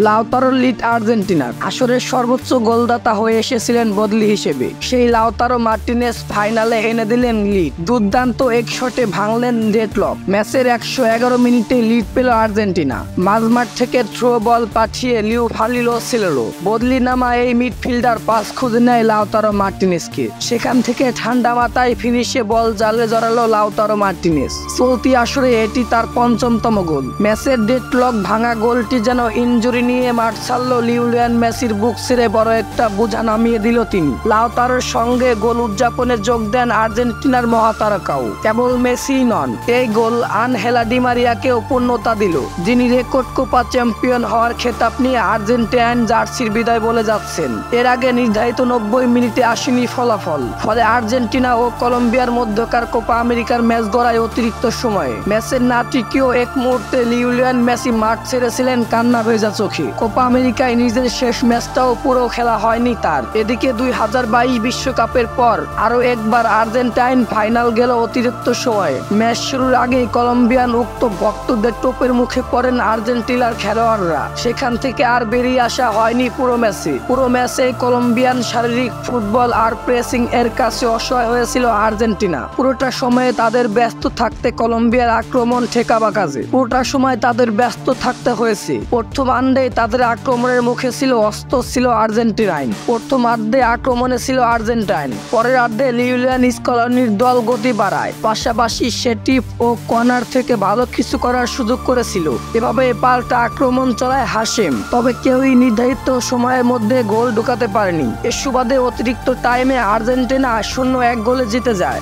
Lautaro lead আর্জেন্টিনার আসরের সর্বোচ্চ গোলদাতা হয়ে এসেছিলেন বদলি হিসেবে। সেই লাউতারো মার্টিনেজ ফাইনালে এনে দিলেন লিড। দুর্দান্ত এক শটে ভাঙলেন ডেডলক। ম্যাচের 111 মিনিটে লিড পেল আর্জেন্টিনা। মাঝমাঠ থেকে থ্রো বল পাঠিয়ে লিও ফালিলো সিলেরো বদলি নামা এই মিডফিল্ডার পাস খুঁজে নেয় লাউতারো মার্টিনেজকে। সেখান থেকে ঠান্ডা মাথায় ফিনিশে বল জালে জড়ালো লাউতারো মার্টিনেজ। চলতি আসরে এটি তার ৫ম গোল। ম্যাচের ডেডলক ভাঙা গোলটি যেন ইনজুরি নিয়ে মাঠ ছাড়ল লিওনেল মেসির বুক ছেড়ে বড় একটা বোঝা নামিয়ে দিল তিনি। লাউতারোর সঙ্গে গোল উদযাপনে যোগ দেন আর্জেন্টিনার মহাতারকাও। কেবল মেসি নন, এই গোল আনহেলা ডি মারিয়াকেও পূর্ণতা দিল, যিনি রেকর্ড কোপা চ্যাম্পিয়ন হওয়ার খেতাব নিয়ে আর্জেন্টাইন জার্সির বিদায় বলে যাচ্ছেন। এর আগে নির্ধারিত 90 মিনিটে আসেনি ফলাফল, ফলে আর্জেন্টিনা ও কলম্বিয়ার মধ্যকার কোপা আমেরিকার ম্যাচ গড়ায় অতিরিক্ত সময়ে। ম্যাচের নাটকীয় এক মুহূর্তে লিওনেল মেসি মাঠ ছেড়েছিলেন কান্না ভেজা চোখে। কোপা আমেরিকায় নিজের শেষ ম্যাচটাও পুরো খেলা হয়নি তার। এদিকে 2022 বিশ্বকাপের পর আরো একবার আর্জেন্টাইন ফাইনাল গেল অতিরিক্ত সময়ে। ম্যাচ শুরুর আগেই কলম্বিয়ান উক্ত ভক্তদের টোপের মুখে পড়েন আর্জেন্টিনার খেলোয়াড়রা। সেখান থেকে আর বেরিয়ে আসা হয়নি পুরো ম্যাচে কলম্বিয়ান শারীরিক ফুটবল আর প্রেসিং এর কাছে অসহায় হয়েছিল আর্জেন্টিনা। পুরোটা সময়ে তাদের ব্যস্ত থাকতে কলম্বিয়ার আক্রমণ ঠেকাবা কাজে। পুরোটা সময় তাদের ব্যস্ত থাকতে হয়েছে। প্রথম আর্ধে তাদের আক্রমণের মুখে ছিল অস্ত ছিল আর্জেন্টিনাইন। প্রথম আর্ধে আক্রমণে ছিল আর্জেন্টাইন, পরের আর্ধে লিওনেল স্কলানির দল গতি বাড়ায়, পাশাপাশি সেটিপ ও কর্নার থেকে ভালো কিছু করার সুযোগ করেছিল। এভাবে পাল্টা আক্রমণ চালায় হাশেম, তবে কেউই নির্ধারিত সময়ের মধ্যে গোল ঢোকাতে পারেনি। এর সুবাদে অতিরিক্ত টাইমে আর্জেন্টিনা 0-1 গোলে জিতে যায়।